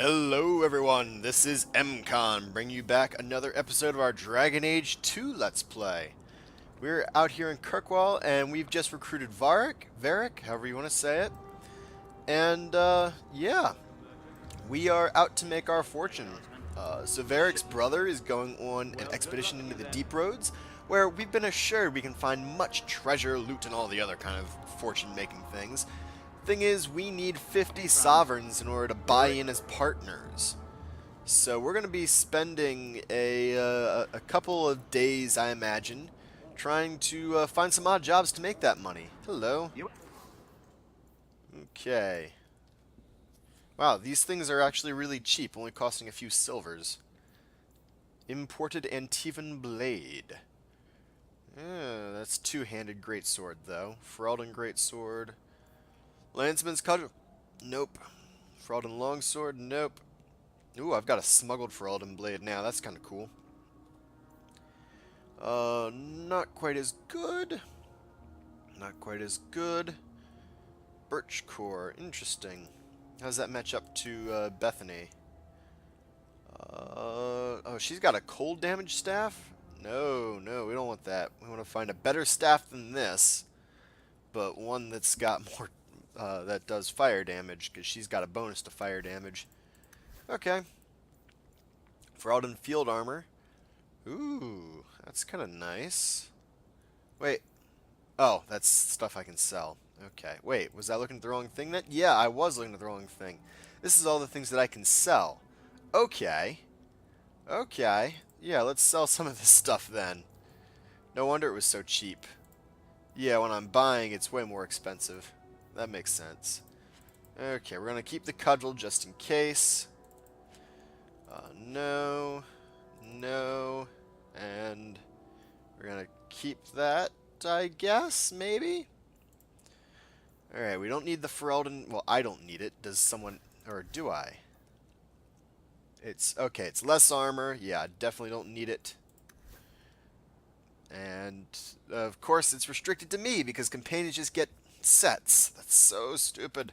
Hello everyone, this is MCon, bringing you back another episode of our Dragon Age 2 Let's Play. We're out here in Kirkwall, and we've just recruited Varric, however you want to say it. And, yeah, we are out to make our fortune. So Varric's brother is going on an expedition into the Deep Roads, where we've been assured we can find much treasure, loot, and all the other kind of fortune-making things. Thing is, we need 50 sovereigns in order to buy in as partners. So we're going to be spending a couple of days, I imagine, trying to find some odd jobs to make that money. Hello. Okay. Wow, these things are actually really cheap, only costing a few silvers. Imported Antivan Blade. That's two-handed greatsword, though. Ferelden greatsword. Landsman's cudgel. Nope. Ferelden longsword. Nope. Ooh, I've got a smuggled Ferelden blade now. That's kind of cool. Not quite as good. Not quite as good. Birch core. Interesting. How does that match up to Bethany? Oh, she's got a cold damage staff? No, we don't want that. We want to find a better staff than this, but one that's got more, that does fire damage, because she's got a bonus to fire damage. Okay. Ferelden field armor. Ooh, that's kind of nice. Wait. Oh, that's stuff I can sell. Okay. Wait, was I looking at the wrong thing then? Yeah, I was looking at the wrong thing. This is all the things that I can sell. Okay. Okay. Yeah, let's sell some of this stuff then. No wonder it was so cheap. Yeah, when I'm buying, it's way more expensive. That makes sense. Okay, we're going to keep the cudgel just in case. No. No. And we're going to keep that, I guess, maybe? Alright, we don't need the Ferelden. Well, I don't need it. Does someone... Or do I? It's... Okay, it's less armor. Yeah, I definitely don't need it. And, of course, it's restricted to me because companions just get sets. That's so stupid.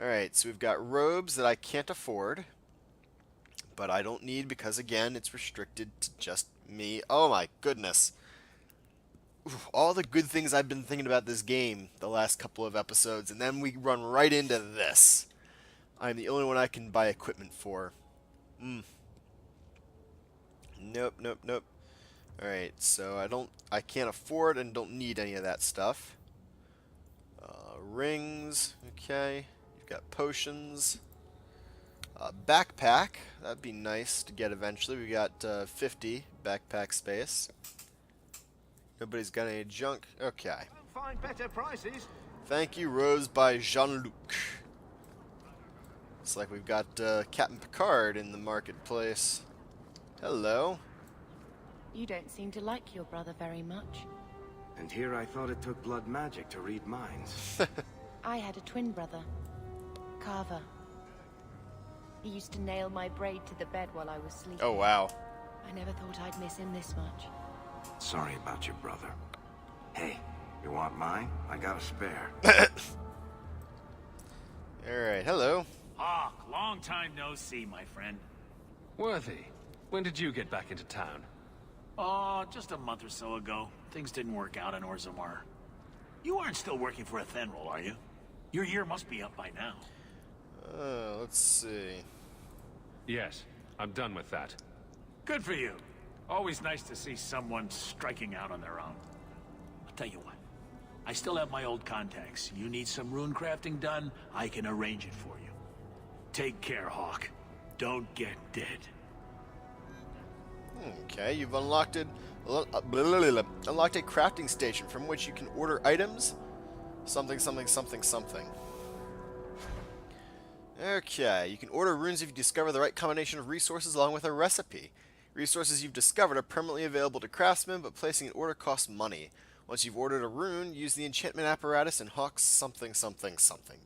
Alright, so we've got robes that I can't afford. But I don't need because, again, it's restricted to just me. Oh my goodness. Oof, all the good things I've been thinking about this game the last couple of episodes, and then we run right into this. I'm the only one I can buy equipment for. Nope. Alright, so I can't afford and don't need any of that stuff. Rings, okay. You've got potions. Backpack, that'd be nice to get eventually. We got 50 backpack space. Nobody's got any junk. Okay. Find better prices. Thank you, Rose by Jean-Luc. It's like we've got Captain Picard in the marketplace. Hello. You don't seem to like your brother very much. And here I thought it took blood magic to read minds. I had a twin brother, Carver. He used to nail my braid to the bed while I was sleeping. Oh, wow. I never thought I'd miss him this much. Sorry about your brother. Hey, you want mine? I got a spare. Alright, hello. Hawk, long time no see, my friend. Worthy, when did you get back into town? Oh, just a month or so ago. Things didn't work out in Orzammar. You aren't still working for a Thenril, are you? Your year must be up by now. Let's see. Yes, I'm done with that. Good for you. Always nice to see someone striking out on their own. I'll tell you what. I still have my old contacts. You need some rune crafting done, I can arrange it for you. Take care, Hawk. Don't get dead. Okay, you've unlocked unlocked a crafting station from which you can order items. Something. Okay, you can order runes if you discover the right combination of resources along with a recipe. Resources you've discovered are permanently available to craftsmen, but placing an order costs money. Once you've ordered a rune, use the enchantment apparatus and Hawk's something.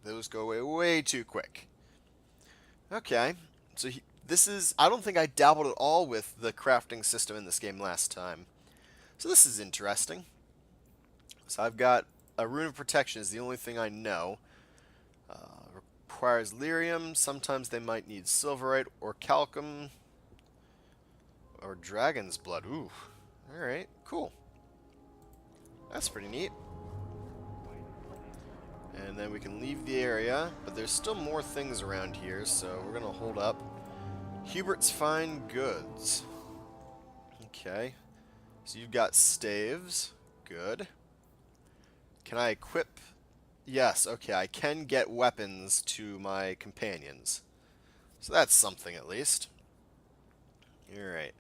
Those go away way too quick. Okay, so this is... I don't think I dabbled at all with the crafting system in this game last time. So this is interesting. So I've got a rune of protection is the only thing I know. requires lyrium. Sometimes they might need silverite or calcum. Or dragon's blood. Ooh. Alright, cool. That's pretty neat. And then we can leave the area, but there's still more things around here, so we're going to hold up. Hubert's Fine Goods. Okay. So you've got staves. Good. Can I equip? Yes, okay, I can get weapons to my companions. So that's something at least. Alright.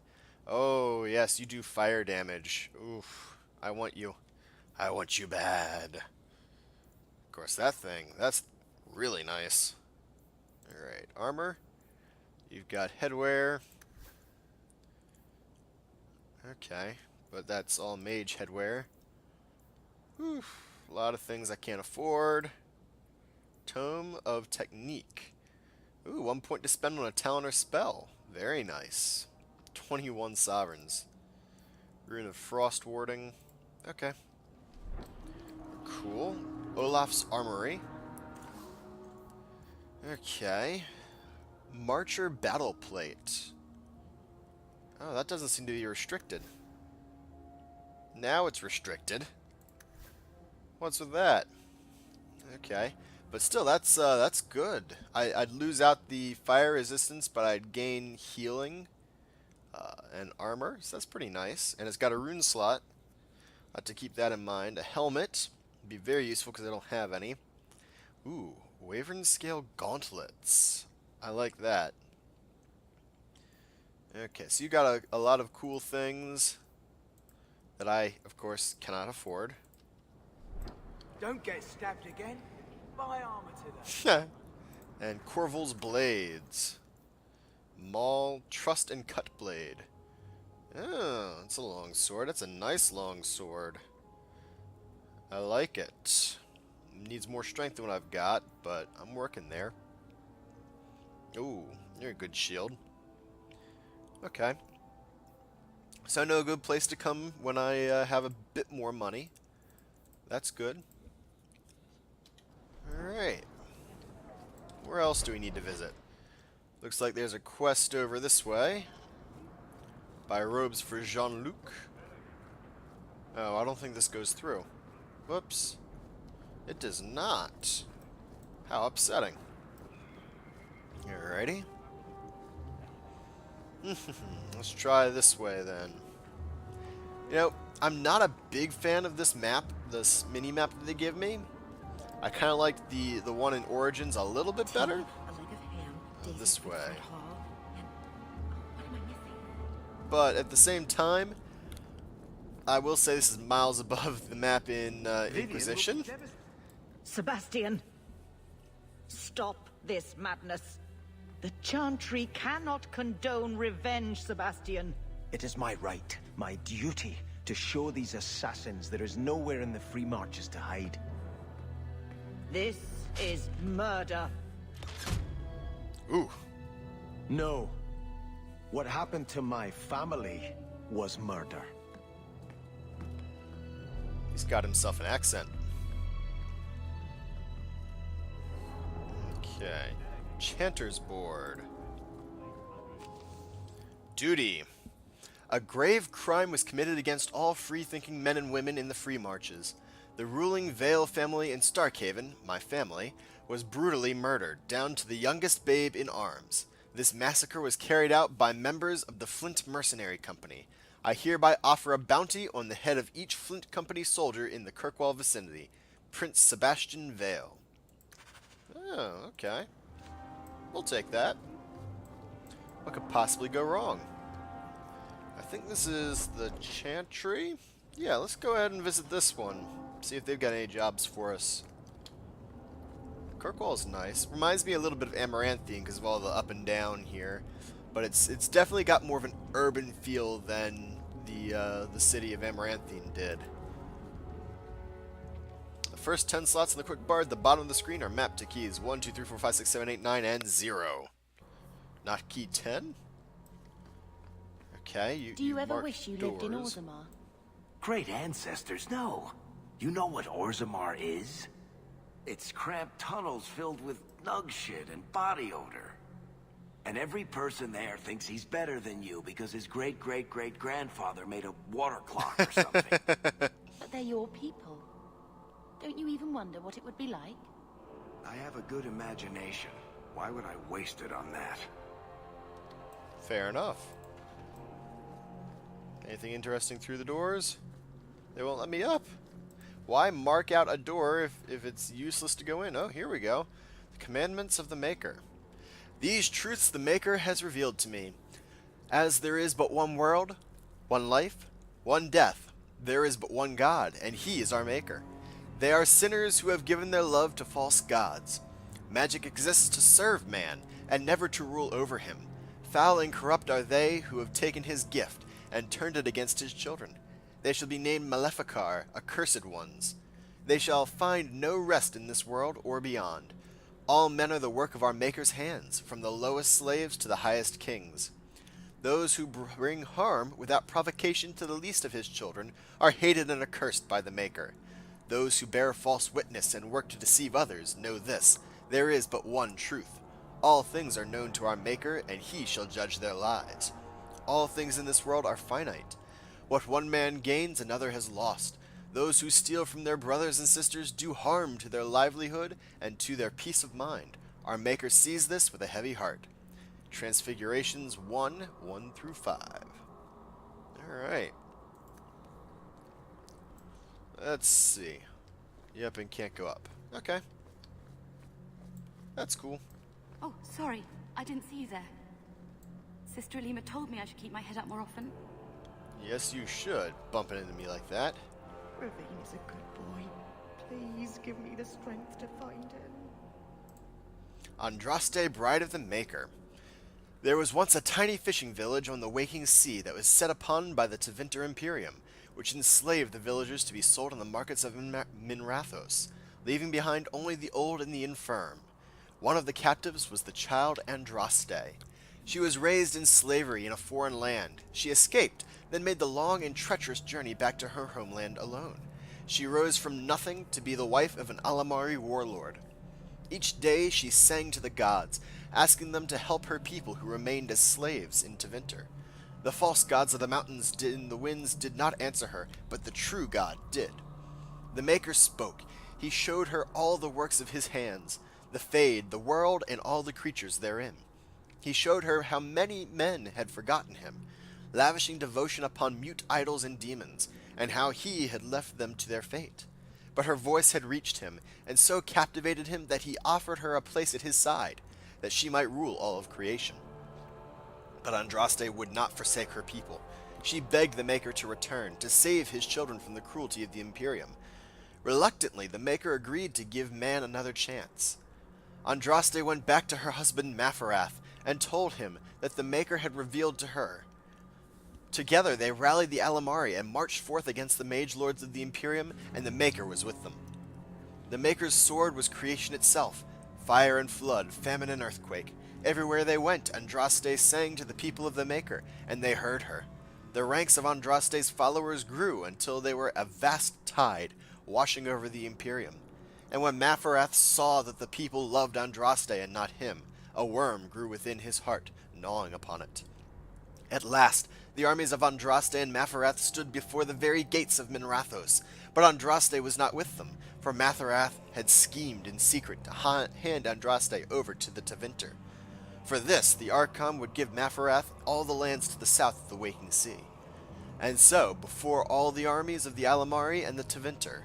Oh, yes, you do fire damage. Oof. I want you. I want you bad. Of course, that thing, that's really nice. Alright, armor. You've got headwear. Okay, but that's all mage headwear. Oof. A lot of things I can't afford. Tome of Technique. Ooh, 1 point to spend on a talent or spell. Very nice. 21 sovereigns. Rune of Frost Warding. Okay. Cool. Olaf's Armory. Okay. Marcher Battle Plate. Oh, that doesn't seem to be restricted. Now it's restricted. What's with that? Okay. But still, that's good. I'd lose out the fire resistance, but I'd gain healing and armor, so that's pretty nice. And it's got a rune slot. I have to keep that in mind. A helmet would be very useful because I don't have any. Ooh, Wyvern Scale Gauntlets. I like that. Okay, so you got a lot of cool things that I, of course, cannot afford. Don't get stabbed again. Buy armor today. And Corval's Blades. Maul, Trust and Cut Blade. Oh, it's a long sword. That's a nice long sword. I like it. Needs more strength than what I've got, but I'm working there. Ooh, you're a good shield. Okay. So I know a good place to come when I have a bit more money. That's good. Alright. Where else do we need to visit? Looks like there's a quest over this way. Buy robes for Jean-Luc. Oh, I don't think this goes through. Whoops. It does not. How upsetting. Alrighty. Let's try this way then. You know, I'm not a big fan of this map, this mini-map that they give me. I kind of like the one in Origins a little bit better. This way. But at the same time, I will say this is miles above the map in Inquisition. Sebastian, stop this madness. The Chantry cannot condone revenge, Sebastian. It is my right, my duty, to show these assassins there is nowhere in the Free Marches to hide. This is murder. Ooh. No. What happened to my family was murder. He's got himself an accent. Okay. Chanter's Board. Duty. A grave crime was committed against all free-thinking men and women in the Free Marches. The ruling Vale family in Starkhaven, my family, was brutally murdered, down to the youngest babe in arms. This massacre was carried out by members of the Flint Mercenary Company. I hereby offer a bounty on the head of each Flint Company soldier in the Kirkwall vicinity. Prince Sebastian Vale. Oh, okay. We'll take that. What could possibly go wrong? I think this is the Chantry. Yeah, let's go ahead and visit this one. See if they've got any jobs for us. Kirkwall is nice. Reminds me a little bit of Amaranthine because of all the up and down here. But it's definitely got more of an urban feel than the city of Amaranthine did. The first 10 slots in the quick bar at the bottom of the screen are mapped to keys 1, 2, 3, 4, 5, 6, 7, 8, 9, and 0. Not key 10? Okay, Do you ever marked wish you lived in doors. Orzammar? Great ancestors, no. You know what Orzammar is? It's cramped tunnels filled with nug shit and body odor. And every person there thinks he's better than you because his great-great-great-grandfather made a water clock or something. But they're your people. Don't you even wonder what it would be like? I have a good imagination. Why would I waste it on that? Fair enough. Anything interesting through the doors? They won't let me up. Why mark out a door if it's useless to go in? Oh, here we go. The Commandments of the Maker. These truths the Maker has revealed to me. As there is but one world, one life, one death, there is but one God, and He is our Maker. They are sinners who have given their love to false gods. Magic exists to serve man, and never to rule over him. Foul and corrupt are they who have taken his gift, and turned it against his children. They shall be named Maleficar, accursed ones. They shall find no rest in this world or beyond. All men are the work of our Maker's hands, from the lowest slaves to the highest kings. Those who bring harm without provocation to the least of his children are hated and accursed by the Maker. Those who bear false witness and work to deceive others know this: there is but one truth. All things are known to our Maker, and He shall judge their lives. All things in this world are finite. What one man gains, another has lost. Those who steal from their brothers and sisters do harm to their livelihood and to their peace of mind. Our Maker sees this with a heavy heart. Transfigurations 1, 1 through 5. Alright. Let's see. Yep, and can't go up. Okay. That's cool. Oh, sorry. I didn't see you there. Sister Alima told me I should keep my head up more often. Yes, you should, bumping into me like that. Ravine is a good boy. Please give me the strength to find him. Andraste, Bride of the Maker. There was once a tiny fishing village on the waking sea that was set upon by the Tevinter Imperium, which enslaved the villagers to be sold on the markets of Minrathos, leaving behind only the old and the infirm. One of the captives was the child Andraste. She was raised in slavery in a foreign land. She escaped, then made the long and treacherous journey back to her homeland alone. She rose from nothing to be the wife of an Alamari warlord. Each day she sang to the gods, asking them to help her people who remained as slaves in Tevinter. The false gods of the mountains and the winds did not answer her, but the true God did. The Maker spoke. He showed her all the works of his hands, the Fade, the world, and all the creatures therein. He showed her how many men had forgotten him, lavishing devotion upon mute idols and demons, and how he had left them to their fate. But her voice had reached him, and so captivated him that he offered her a place at his side, that she might rule all of creation. But Andraste would not forsake her people. She begged the Maker to return, to save his children from the cruelty of the Imperium. Reluctantly, the Maker agreed to give man another chance. Andraste went back to her husband Mafarath, and told him that the Maker had revealed to her. Together they rallied the Alamari and marched forth against the mage lords of the Imperium, and the Maker was with them. The Maker's sword was creation itself, fire and flood, famine and earthquake. Everywhere they went, Andraste sang to the people of the Maker, and they heard her. The ranks of Andraste's followers grew until they were a vast tide, washing over the Imperium. And when Mafarath saw that the people loved Andraste and not him, a worm grew within his heart, gnawing upon it. At last, the armies of Andraste and Mafarath stood before the very gates of Minrathos, but Andraste was not with them, for Mafarath had schemed in secret to hand Andraste over to the Tevinter. For this, the Archon would give Mafarath all the lands to the south of the Waking Sea. And so, before all the armies of the Alamari and the Tevinter,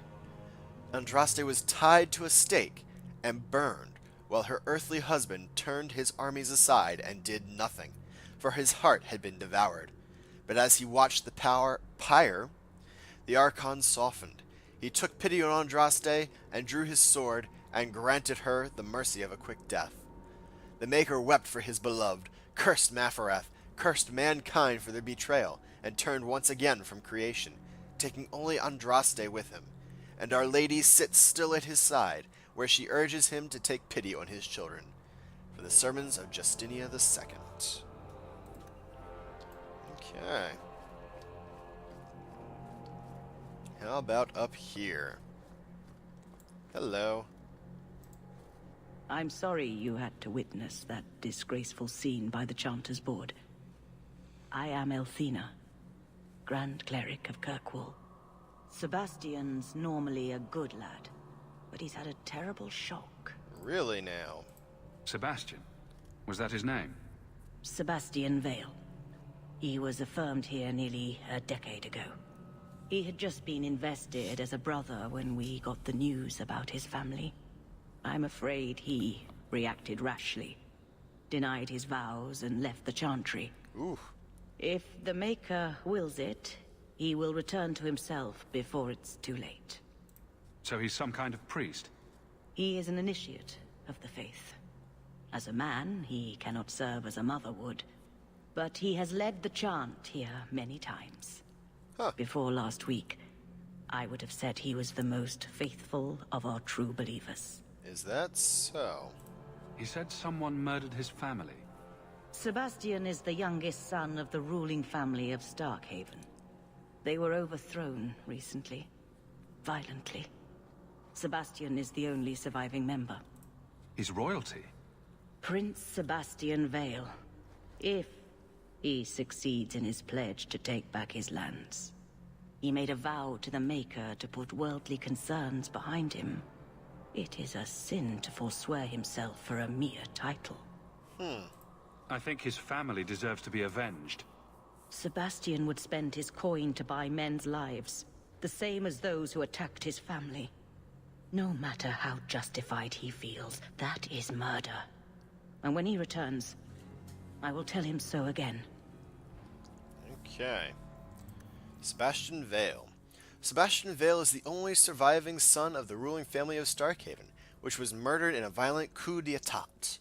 Andraste was tied to a stake and burned, while her earthly husband turned his armies aside and did nothing, for his heart had been devoured. But as he watched the pyre, the Archon softened. He took pity on Andraste and drew his sword and granted her the mercy of a quick death. The Maker wept for his beloved, cursed Mafarath, cursed mankind for their betrayal, and turned once again from creation, taking only Andraste with him. And Our Lady sits still at his side, where she urges him to take pity on his children. For the Sermons of Justinia II. Okay. How about up here? Hello. I'm sorry you had to witness that disgraceful scene by the Chanter's Board. I am Elthina, Grand Cleric of Kirkwall. Sebastian's normally a good lad, but he's had a terrible shock. Really now? Sebastian? Was that his name? Sebastian Vale. He was affirmed here nearly a decade ago. He had just been invested as a brother when we got the news about his family. I'm afraid he reacted rashly, denied his vows, and left the Chantry. Ooh. If the Maker wills it, he will return to himself before it's too late. So he's some kind of priest? He is an initiate of the faith. As a man, he cannot serve as a mother would, but he has led the chant here many times. Huh. Before last week, I would have said he was the most faithful of our true believers. Is that so? He said someone murdered his family. Sebastian is the youngest son of the ruling family of Starkhaven. They were overthrown recently, violently. Sebastian is the only surviving member. He's royalty? Prince Sebastian Vale, if he succeeds in his pledge to take back his lands. He made a vow to the Maker to put worldly concerns behind him. It is a sin to forswear himself for a mere title. I think his family deserves to be avenged. Sebastian would spend his coin to buy men's lives, the same as those who attacked his family. No matter how justified he feels, that is murder. And when he returns, I will tell him so again. Okay. Sebastian Vale. Sebastian Vale is the only surviving son of the ruling family of Starkhaven, which was murdered in a violent coup d'etat.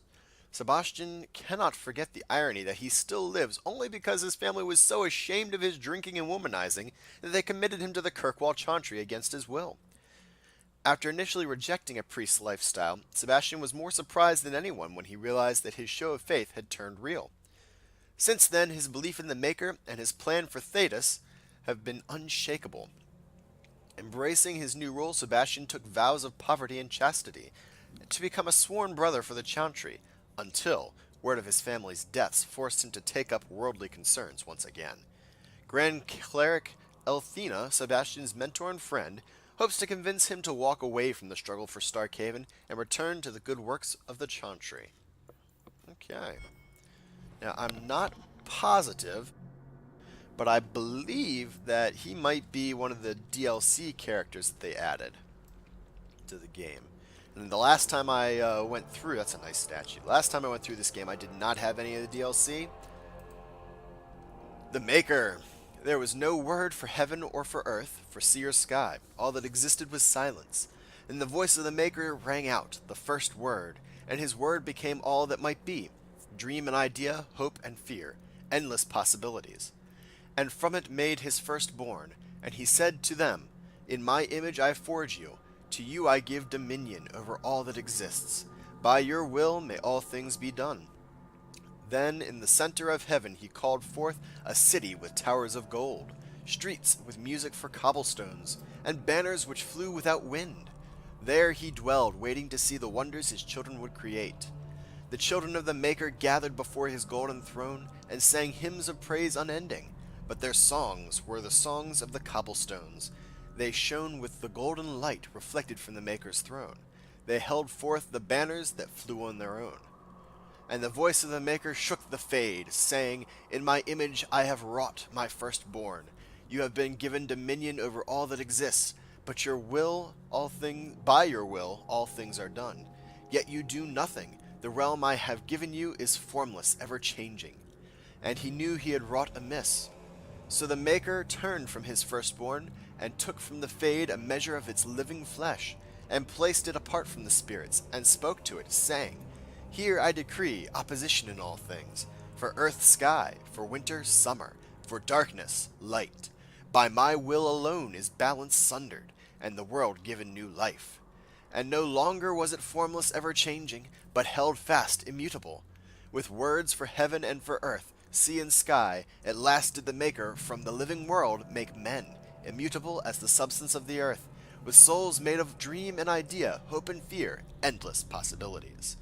Sebastian cannot forget the irony that he still lives only because his family was so ashamed of his drinking and womanizing that they committed him to the Kirkwall Chantry against his will. After initially rejecting a priest's lifestyle, Sebastian was more surprised than anyone when he realized that his show of faith had turned real. Since then, his belief in the Maker and his plan for Thedas have been unshakable. Embracing his new role, Sebastian took vows of poverty and chastity to become a sworn brother for the Chantry, until word of his family's deaths forced him to take up worldly concerns once again. Grand Cleric Elthina, Sebastian's mentor and friend, hopes to convince him to walk away from the struggle for Starkhaven and return to the good works of the Chantry. Okay. Now, I'm not positive, but I believe that he might be one of the DLC characters that they added to the game. And the last time I went through, that's a nice statue. Last time I went through this game, I did not have any of the DLC. The Maker. There was no word for heaven or for earth, for sea or sky. All that existed was silence. And the voice of the Maker rang out, the first word, and his word became all that might be. Dream and idea, hope and fear, endless possibilities. And from it made his firstborn, and he said to them, In my image I forge you, to you I give dominion over all that exists. By your will may all things be done. Then in the center of heaven he called forth a city with towers of gold, streets with music for cobblestones, and banners which flew without wind. There he dwelled, waiting to see the wonders his children would create. The children of the Maker gathered before his golden throne and sang hymns of praise unending, but their songs were the songs of the cobblestones. They shone with the golden light reflected from the Maker's throne. They held forth the banners that flew on their own. And the voice of the Maker shook the fade, saying, In my image I have wrought my firstborn. You have been given dominion over all that exists, but by your will all things are done. Yet you do nothing. The realm I have given you is formless, ever-changing. And he knew he had wrought amiss. So the Maker turned from his firstborn, and took from the fade a measure of its living flesh, and placed it apart from the spirits, and spoke to it, saying, Here I decree opposition in all things, for earth sky, for winter summer, for darkness light. By my will alone is balance sundered, and the world given new life. And no longer was it formless ever-changing, but held fast immutable. With words for heaven and for earth, sea and sky, at last did the Maker from the living world make men, immutable as the substance of the earth, with souls made of dream and idea, hope and fear, endless possibilities.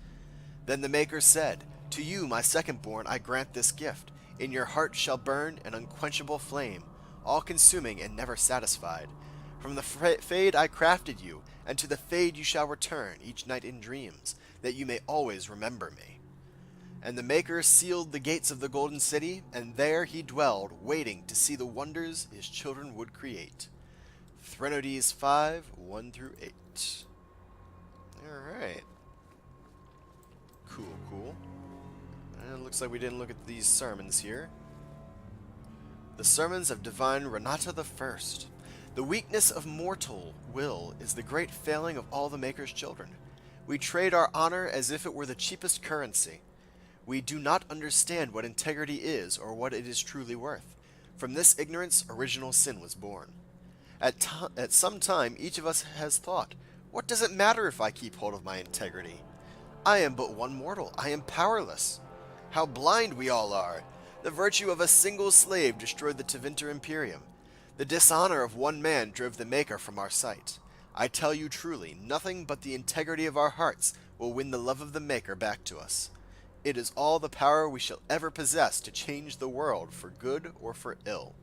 Then the Maker said, "To you, my second-born, I grant this gift. In your heart shall burn an unquenchable flame, all-consuming and never satisfied. From the fade I crafted you, and to the fade you shall return each night in dreams, that you may always remember me." And the Maker sealed the gates of the Golden City, and there he dwelled, waiting to see the wonders his children would create. Threnodies 5, 1-8. Alright. Cool, cool. And it looks like we didn't look at these sermons here. The Sermons of Divine Renata the First. The weakness of mortal will is the great failing of all the Maker's children. We trade our honor as if it were the cheapest currency. We do not understand what integrity is or what it is truly worth. From this ignorance, original sin was born. At some time, each of us has thought, what does it matter if I keep hold of my integrity? I am but one mortal. I am powerless. How blind we all are! The virtue of a single slave destroyed the Tevinter Imperium. The dishonor of one man drove the Maker from our sight. I tell you truly, nothing but the integrity of our hearts will win the love of the Maker back to us. It is all the power we shall ever possess to change the world for good or for ill.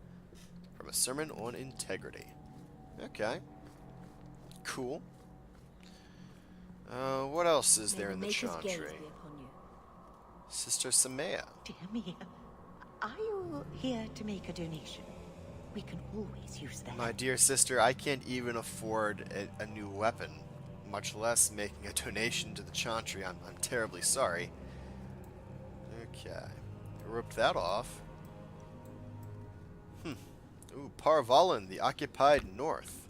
From a sermon on integrity. Okay. Cool. What else is there in the chantry? Sister Samea. Dear me, are you here to make a donation? We can always use that. My dear sister, I can't even afford a new weapon, much less making a donation to the chantry. I'm terribly sorry. Okay. Ripped that off. Ooh, Parvalan, the occupied north.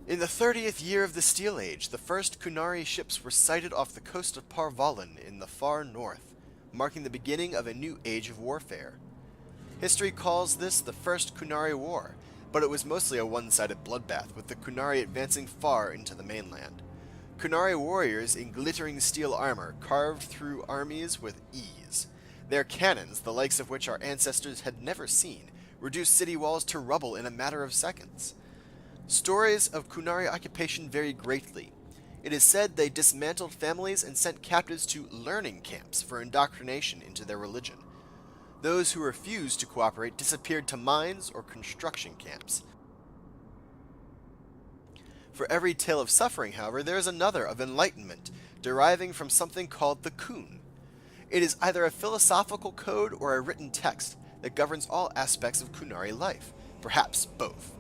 In the 30th year of the Steel Age, the first Kunari ships were sighted off the coast of Parvalan in the far north, marking the beginning of a new age of warfare. History calls this the First Kunari War, but it was mostly a one-sided bloodbath, with the Kunari advancing far into the mainland. Kunari warriors in glittering steel armor carved through armies with ease. Their cannons, the likes of which our ancestors had never seen, reduced city walls to rubble in a matter of seconds. Stories of Kunari occupation vary greatly. It is said they dismantled families and sent captives to learning camps for indoctrination into their religion. Those who refused to cooperate disappeared to mines or construction camps. For every tale of suffering, however, there is another of enlightenment, deriving from something called the Kun. It is either a philosophical code or a written text that governs all aspects of Kunari life, perhaps both.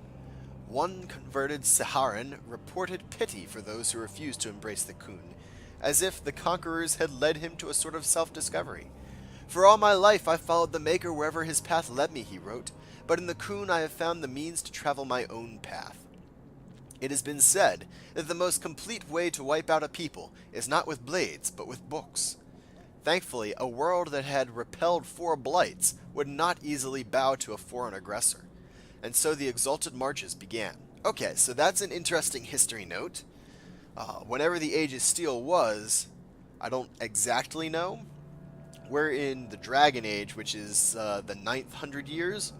One converted Saharan reported pity for those who refused to embrace the Kun, as if the conquerors had led him to a sort of self-discovery. "For all my life I followed the Maker wherever his path led me," he wrote, "but in the Kun I have found the means to travel my own path." It has been said that the most complete way to wipe out a people is not with blades, but with books. Thankfully, a world that had repelled 4 blights would not easily bow to a foreign aggressor. And so the Exalted Marches began. Okay, so that's an interesting history note. Whenever the Age of Steel was, I don't exactly know. We're in the Dragon Age, which is the 9th 100 years,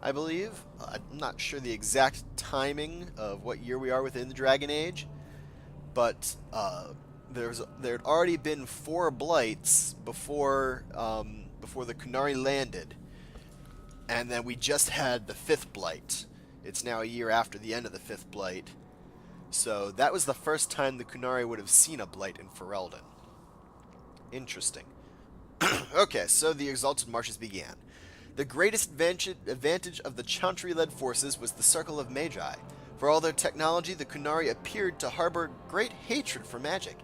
I believe. I'm not sure the exact timing of what year we are within the Dragon Age, but there had already been 4 blights before the Kunari landed. And then we just had the 5th blight. It's now a year after the end of the 5th blight. So that was the first time the Kunari would have seen a blight in Ferelden. Interesting. Okay, so the Exalted Marches began. The greatest advantage of the Chantry-led forces was the Circle of Magi. For all their technology, the Kunari appeared to harbor great hatred for magic.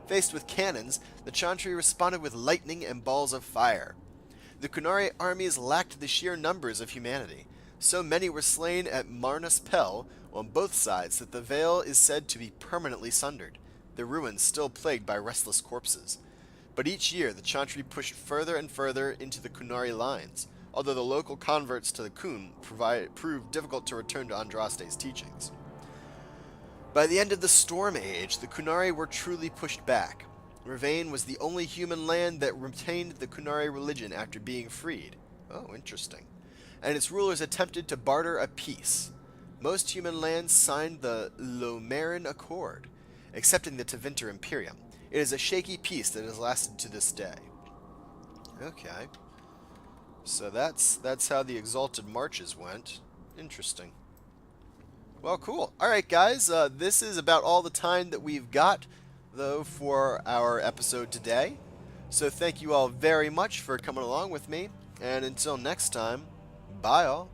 Faced with cannons, the Chantry responded with lightning and balls of fire. The Kunari armies lacked the sheer numbers of humanity. So many were slain at Marnus Pel on both sides that the Vale is said to be permanently sundered, the ruins still plagued by restless corpses. But each year the Chantry pushed further and further into the Kunari lines, although the local converts to the Kun proved difficult to return to Andraste's teachings. By the end of the Storm Age, the Kunari were truly pushed back. Ravain was the only human land that retained the Kunari religion after being freed. Oh, interesting. And its rulers attempted to barter a peace. Most human lands signed the Lomarin Accord, accepting the Tevinter Imperium. It is a shaky peace that has lasted to this day. Okay. So that's how the Exalted Marches went. Interesting. Well, cool. Alright, guys. This is about all the time that we've got, though, for our episode today. So thank you all very much for coming along with me. And until next time, bye all.